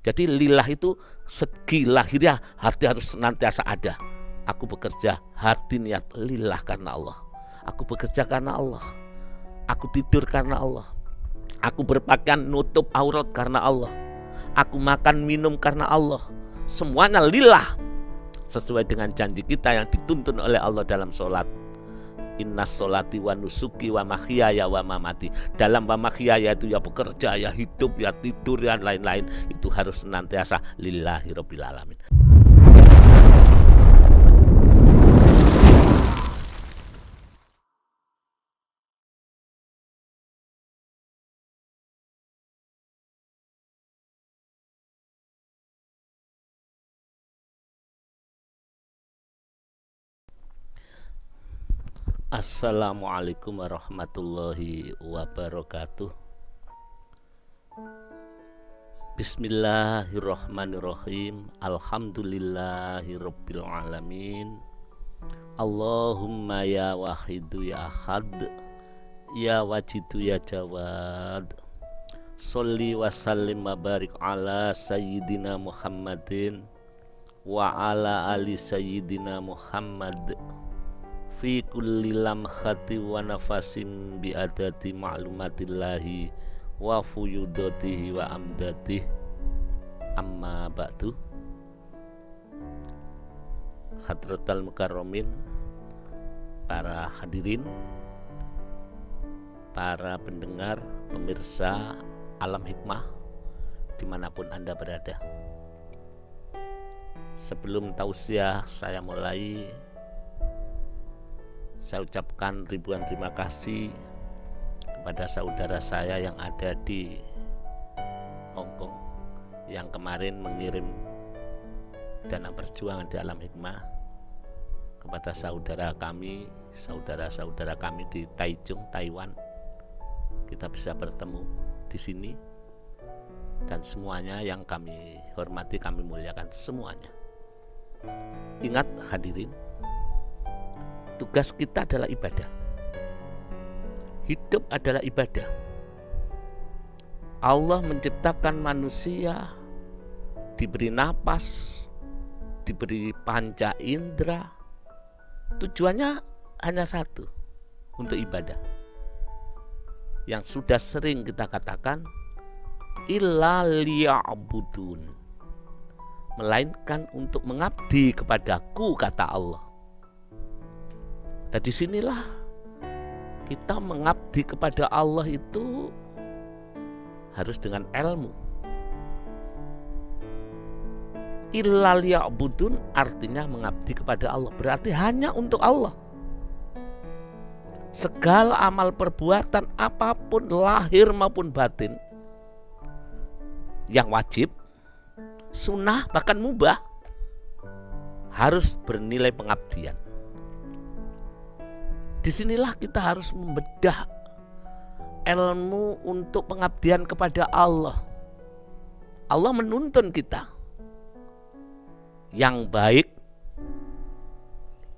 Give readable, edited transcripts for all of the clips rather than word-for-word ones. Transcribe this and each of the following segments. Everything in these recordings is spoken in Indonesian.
Jadi lillah itu segi lahiriah hati harus senantiasa ada. Aku bekerja, hati niat lillah karena Allah. Aku bekerja karena Allah. Aku tidur karena Allah. Aku berpakaian nutup aurat karena Allah. Aku makan minum karena Allah. Semuanya lillah, sesuai dengan janji kita yang dituntun oleh Allah dalam sholat. Inna sholati wa nusuki wa mahyaya wa mamati. Dalam wa mahyaya itu ya bekerja, ya hidup, ya tidur, dan lain-lain. Itu harus senantiasa lillahi rabbil alamin. Assalamualaikum warahmatullahi wabarakatuh. Bismillahirrahmanirrahim. Alhamdulillahirabbil alamin. Allahumma ya wahidu ya ahad, ya wajidu ya jawad. Sholli wa sallim wa barik ala sayyidina Muhammadin wa ala ali sayyidina Muhammad fi kulli lamhati wa nafasim bi adati ma'lumatillahi wa fuyudatihi wa amdatih. Amma ba'du. Hadratal mukarramin, para hadirin, para pendengar, pemirsa Alam Hikmah dimanapun Anda berada. Sebelum tausiah saya mulai, saya ucapkan ribuan terima kasih kepada saudara saya yang ada di Hongkong yang kemarin mengirim dana perjuangan di Alam Hikmah kepada saudara-saudara kami di Taichung, Taiwan. Kita bisa bertemu di sini, dan semuanya yang kami hormati, kami muliakan semuanya. Ingat hadirin, tugas kita adalah ibadah. Hidup adalah ibadah. Allah menciptakan manusia, diberi napas, diberi panca indera. Tujuannya hanya satu, untuk ibadah. Yang sudah sering kita katakan, illa liya'budun, melainkan untuk mengabdi kepadaku, kata Allah. Dan disinilah kita mengabdi kepada Allah itu harus dengan ilmu. Illa liya'budun artinya mengabdi kepada Allah, berarti hanya untuk Allah. Segala amal perbuatan apapun, lahir maupun batin, yang wajib, sunnah, bahkan mubah, harus bernilai pengabdian. Disinilah kita harus membedah ilmu untuk pengabdian kepada Allah. Allah menuntun kita yang baik,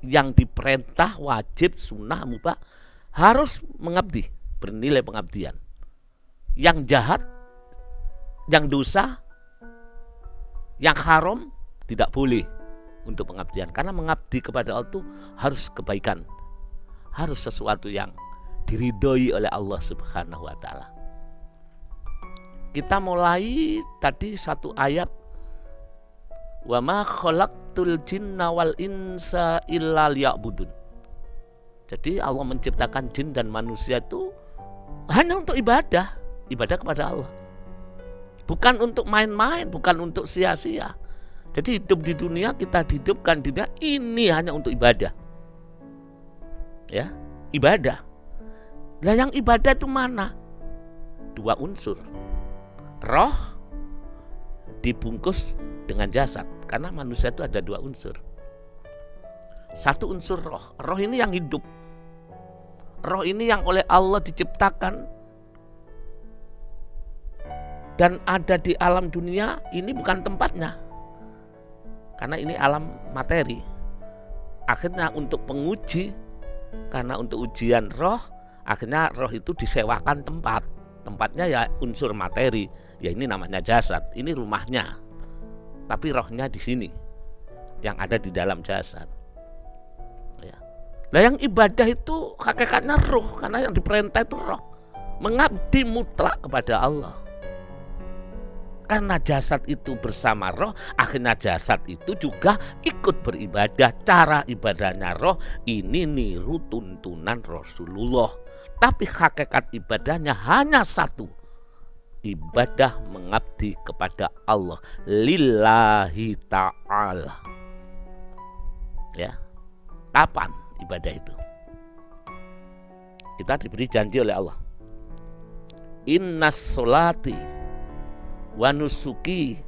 yang diperintah, wajib, sunnah, mubah, harus mengabdi, bernilai pengabdian. Yang jahat, yang dosa, yang haram, tidak boleh untuk pengabdian. Karena mengabdi kepada Allah itu harus kebaikan, harus sesuatu yang diridhoi oleh Allah Subhanahu wa ta'ala. Kita mulai tadi satu ayat, wa ma khalaqtul jinna wal insa illa liya'budun. Jadi Allah menciptakan jin dan manusia itu hanya untuk ibadah, ibadah kepada Allah. Bukan untuk main-main, bukan untuk sia-sia. Jadi hidup di dunia, kita hidupkan di dunia ini hanya untuk ibadah. Ya, ibadah. Nah, yang ibadah itu mana? Dua unsur. Roh dibungkus dengan jasad, karena manusia itu ada dua unsur. Satu unsur roh. Roh ini yang hidup. Roh ini yang oleh Allah diciptakan dan ada di alam dunia. Ini bukan tempatnya, karena ini alam materi. Akhirnya untuk penguji, karena untuk ujian roh, akhirnya roh itu disewakan tempat. Tempatnya ya unsur materi, Ya ini namanya jasad, ini rumahnya. Tapi rohnya di sini, yang ada di dalam jasad. Ya. Nah yang ibadah itu hakikatnya roh, karena yang diperintah itu roh. Mengabdi mutlak kepada Allah. Karena jasad itu bersama roh, akhirnya jasad itu juga ikut beribadah. Cara ibadahnya roh ini niru tuntunan Rasulullah. Tapi hakikat ibadahnya hanya satu. Ibadah mengabdi kepada Allah lillahi ta'ala. Ya. Kapan ibadah itu? Kita diberi janji oleh Allah. Innas sholati wa nusuki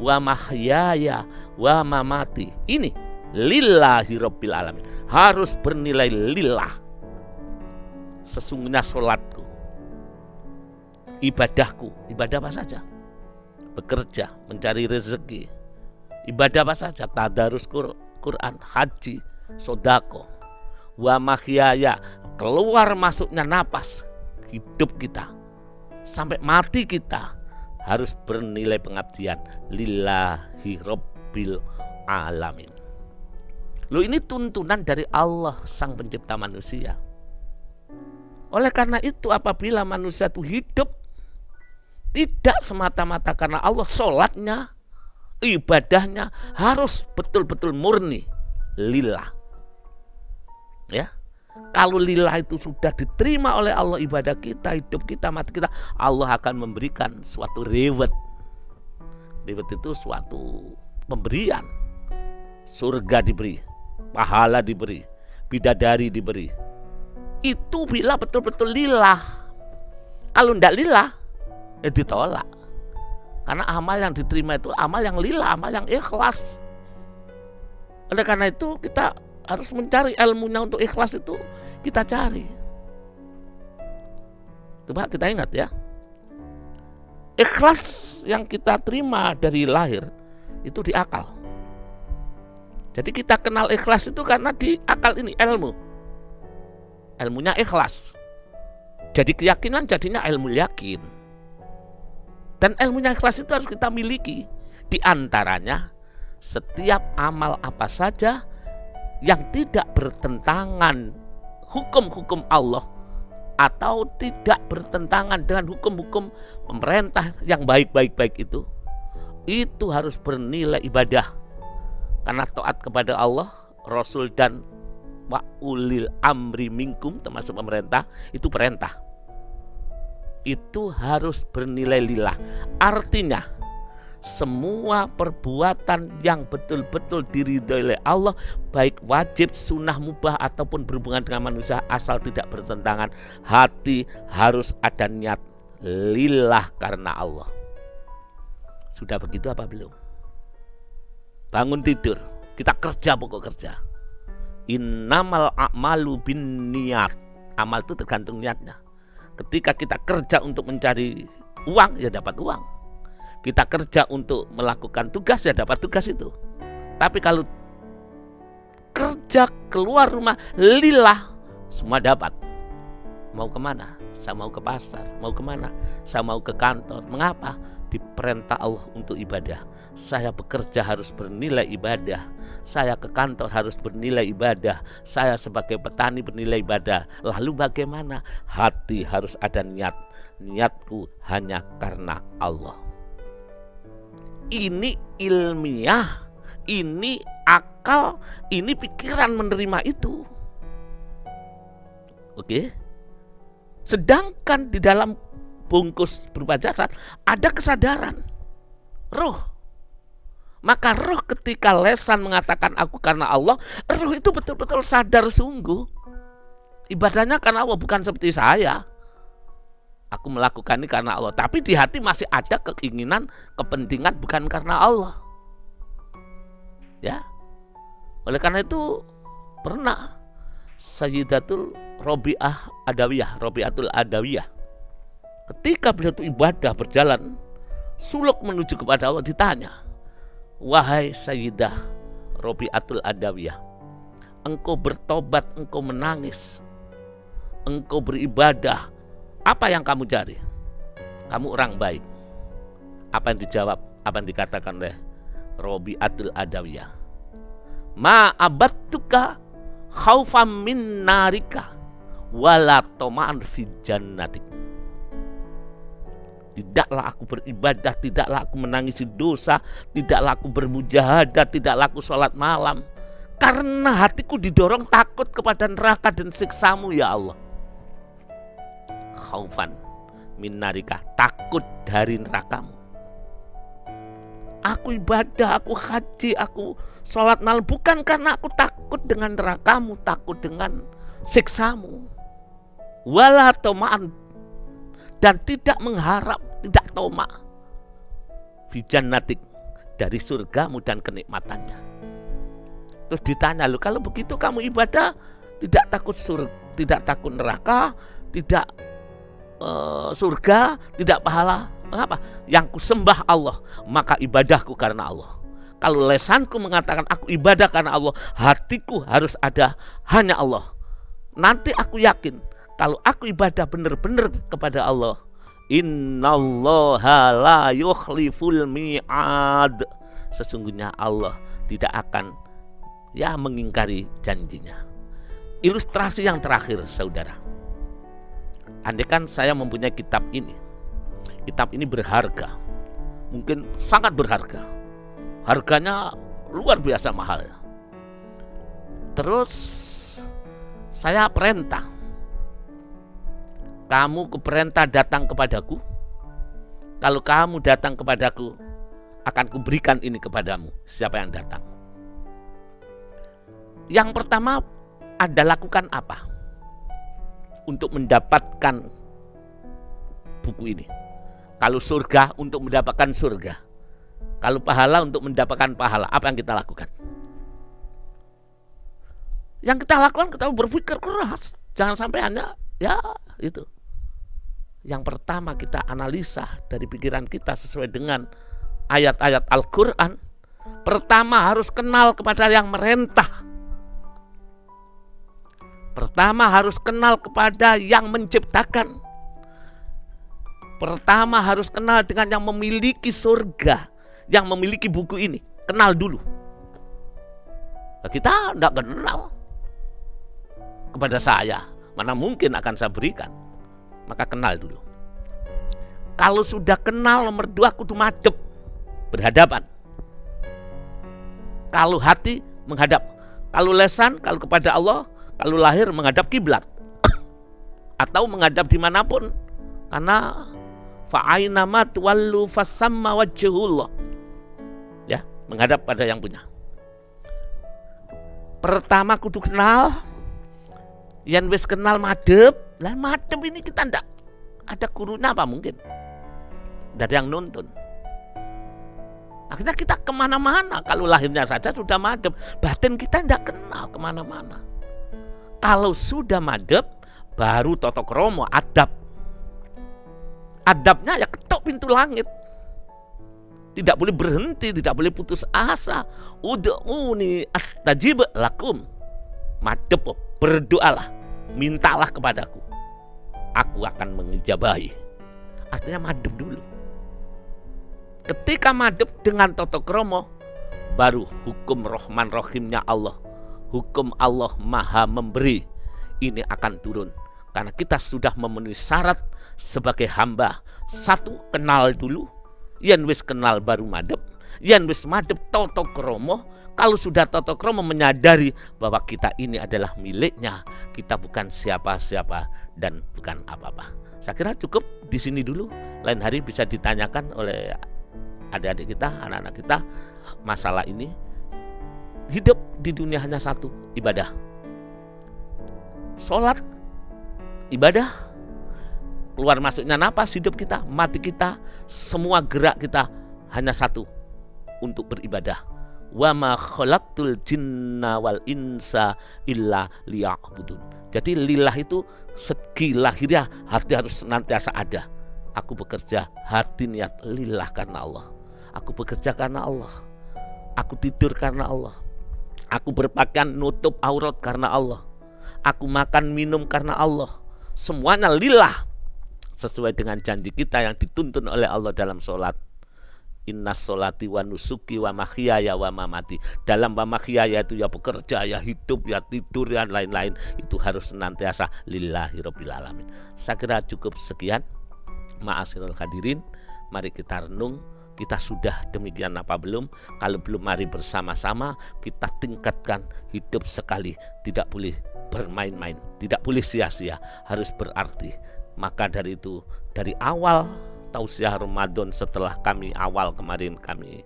wa mahyaya wa mamati. Ini lillahi rabbil alamin. Harus bernilai lillah. Sesungguhnya sholatku, ibadahku, ibadah apa saja? Bekerja, mencari rezeki. Ibadah apa saja? Tadarus Quran, haji, sodako. Wa mahyaya, keluar masuknya napas hidup kita sampai mati kita harus bernilai pengabdian lillahi rabbil alamin. Loh, ini tuntunan dari Allah sang pencipta manusia. Oleh karena itu apabila manusia itu hidup tidak semata-mata karena Allah, sholatnya, ibadahnya harus betul-betul murni lillah. Ya, kalau lillah itu sudah diterima oleh Allah, ibadah kita, hidup kita, mati kita, Allah akan memberikan suatu reward. Reward itu suatu pemberian. Surga diberi, pahala diberi, bidadari diberi. Itu bila betul-betul lillah. Kalau tidak lillah, ditolak. Karena amal yang diterima itu amal yang lillah, amal yang ikhlas. Oleh karena itu kita harus mencari ilmunya untuk ikhlas, itu kita cari. Coba kita ingat ya. Ikhlas yang kita terima dari lahir itu di akal. Jadi kita kenal ikhlas itu karena di akal ini, ilmu. Ilmunya ikhlas. Jadi keyakinan jadinya ilmu yakin. Dan ilmunya ikhlas itu harus kita miliki. Di antaranya setiap amal apa saja yang tidak bertentangan hukum-hukum Allah atau tidak bertentangan dengan hukum-hukum pemerintah yang baik-baik itu harus bernilai ibadah. Karena taat kepada Allah, Rasul, dan wa ulil amri minkum, termasuk pemerintah, itu perintah. Itu harus bernilai lillah. Artinya semua perbuatan yang betul-betul diridhoi oleh Allah, baik wajib, sunnah, mubah ataupun berhubungan dengan manusia, asal tidak bertentangan, hati harus ada niat lillah karena Allah. Sudah begitu apa belum? Bangun tidur, kita kerja, pokok kerja. Innamal a'malu bin niat. Amal itu tergantung niatnya. Ketika kita kerja untuk mencari uang, ya dapat uang. Kita kerja untuk melakukan tugas, ya dapat tugas itu. Tapi kalau kerja keluar rumah lillah, semua dapat. Mau kemana? Saya mau ke pasar. Mau kemana? Saya mau ke kantor. Mengapa? Diperintah Allah untuk ibadah. Saya bekerja harus bernilai ibadah. Saya ke kantor harus bernilai ibadah. Saya sebagai petani bernilai ibadah. Lalu bagaimana? Hati harus ada niat. Niatku hanya karena Allah. Ini ilmiah, ini akal, ini pikiran menerima itu. Oke. Sedangkan di dalam bungkus berupa jasad ada kesadaran roh. Maka roh ketika lesan mengatakan aku karena Allah, roh itu betul-betul sadar sungguh. Ibadahnya karena Allah, bukan seperti saya. Aku melakukan ini karena Allah, tapi di hati masih ada keinginan, kepentingan bukan karena Allah. Ya. Oleh karena itu pernah Sayyidatul Rabi'atul Adawiyah, ketika beliau itu ibadah berjalan suluk menuju kepada Allah, ditanya, wahai Sayyidah Rabi'atul Adawiyah, engkau bertobat, engkau menangis, engkau beribadah, apa yang kamu cari? Kamu orang baik. Apa yang dijawab, apa yang dikatakan oleh Robi'atul Adawiyah? Ma abattuka khaufam min narika wala toma'an fi jannatik. Tidaklah aku beribadah, tidaklah aku menangisi dosa, tidaklah aku bermujahadah, tidaklah aku sholat malam, karena hatiku didorong takut kepada neraka dan siksamu ya Allah. Khaufan min narika, takut dari nerakamu. Aku ibadah, aku haji, aku sholat malam bukan karena aku takut dengan nerakamu, takut dengan siksamu. Wala toma'an, dan tidak mengharap, tidak toma fi jannatik, dari surgamu dan kenikmatannya. Terus ditanya, lu kalau begitu kamu ibadah tidak takut tidak takut neraka, tidak surga, tidak pahala. Mengapa? Yang kusembah Allah, maka ibadahku karena Allah. Kalau lesanku mengatakan aku ibadah karena Allah, hatiku harus ada hanya Allah. Nanti aku yakin kalau aku ibadah benar-benar kepada Allah, innallaha la yukhliful mi'ad, sesungguhnya Allah tidak akan mengingkari janjinya. Ilustrasi yang terakhir, saudara. Andaikan saya mempunyai kitab ini berharga, mungkin sangat berharga, harganya luar biasa mahal. Terus saya perintah, kamu keperintah datang kepadaku. Kalau kamu datang kepadaku, akan kuberikan ini kepadamu. Siapa yang datang? Yang pertama, Anda lakukan apa untuk mendapatkan buku ini? Kalau surga, untuk mendapatkan surga. Kalau pahala, untuk mendapatkan pahala. Apa yang kita lakukan? Yang kita lakukan, kita berpikir keras. Jangan sampai hanya itu. Yang pertama, kita analisa dari pikiran kita sesuai dengan ayat-ayat Al-Quran. Pertama, harus kenal kepada yang merentah. Pertama, harus kenal kepada yang menciptakan. Pertama, harus kenal dengan yang memiliki surga, yang memiliki buku ini. Kenal dulu. Nah, kita tidak kenal kepada saya, mana mungkin akan saya berikan. Maka kenal dulu. Kalau sudah kenal, nomor 2, kudu madep, berhadapan. Kalau hati menghadap, kalau lesan, kalau kepada Allah, kalau lahir menghadap kiblat atau menghadap dimanapun, karena fa'ainama tuwallu fasamma wajhullah, ya, menghadap pada yang punya. Pertama kudu kenal, yang wis kenal madep. Lah madep ini kita ndak ada gurunya apa mungkin, dari yang nuntun. Akhirnya kita kemana-mana. Kalau lahirnya saja sudah madep, batin kita ndak kenal kemana-mana. Kalau sudah madep, baru toto kromo, adab. Adabnya ya ketok pintu langit. Tidak boleh berhenti, tidak boleh putus asa. Ud'uni astajib lakum. Madep, berdoalah, mintalah kepadaku, aku akan mengijabahi. Artinya madep dulu. Ketika madep dengan toto kromo, baru hukum Rahman Rahimnya Allah, hukum Allah Maha Memberi ini akan turun. Karena kita sudah memenuhi syarat sebagai hamba. 1, kenal dulu. Yen wis kenal baru madep. Yen wis madep toto kromo. Kalau sudah toto kromo, menyadari bahwa kita ini adalah miliknya, kita bukan siapa-siapa dan bukan apa-apa. Saya kira cukup di sini dulu. Lain hari bisa ditanyakan oleh adik-adik kita, anak-anak kita, masalah ini. Hidup di dunia hanya satu, ibadah. Sholat, ibadah. Keluar masuknya napas hidup kita, mati kita, semua gerak kita hanya satu, untuk beribadah. Wa ma khalaqtul jinna wal insa illa liya'budun. Jadi lillah itu segi lahiriah, hati harus senantiasa ada. Aku bekerja, hati niat lillah karena Allah. Aku bekerja karena Allah. Aku tidur karena Allah. Aku berpakaian nutup aurat karena Allah. Aku makan minum karena Allah. Semuanya lillah, sesuai dengan janji kita yang dituntun oleh Allah dalam sholat. Innas sholati wa nusuki wa mahyaya wa mamati. Dalam wa mahyaya itu ya bekerja, ya hidup, ya tidur, ya lain-lain, itu harus senantiasa lillahi rabbil alamin. Saya kira cukup sekian. Ma'asyiral hadirin, mari kita renung. Kita sudah demikian apa belum? Kalau belum, mari bersama-sama kita tingkatkan. Hidup sekali, tidak boleh bermain-main, tidak boleh sia-sia, harus berarti. Maka dari itu, dari awal tausiah Ramadan setelah kami awal kemarin kami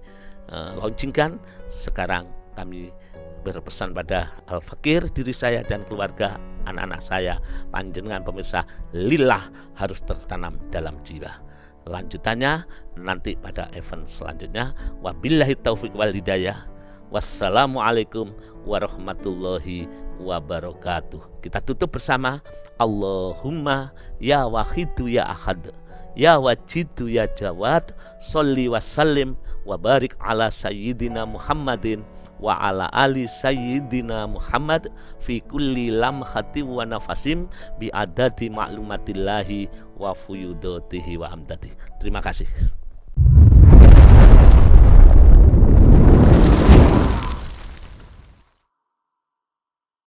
launchingkan, sekarang kami berpesan pada Al-Fakir, diri saya dan keluarga, anak-anak saya, panjenengan pemirsa, lillah harus tertanam dalam jiwa. Lanjutannya nanti pada event selanjutnya. Wabillahi taufiq wal hidayah. Wassalamualaikum warahmatullahi wabarakatuh. Kita tutup bersama. Allahumma ya wahidu ya ahad, ya wajidu ya jawad, sholli wa sallim wa barik ala sayyidina Muhammadin wa ala ali sayyidina Muhammad fi kulli lamhati wa nafasim bi adadi ma'lumatillahi wa fuyudatihi wa amdati. Terima kasih.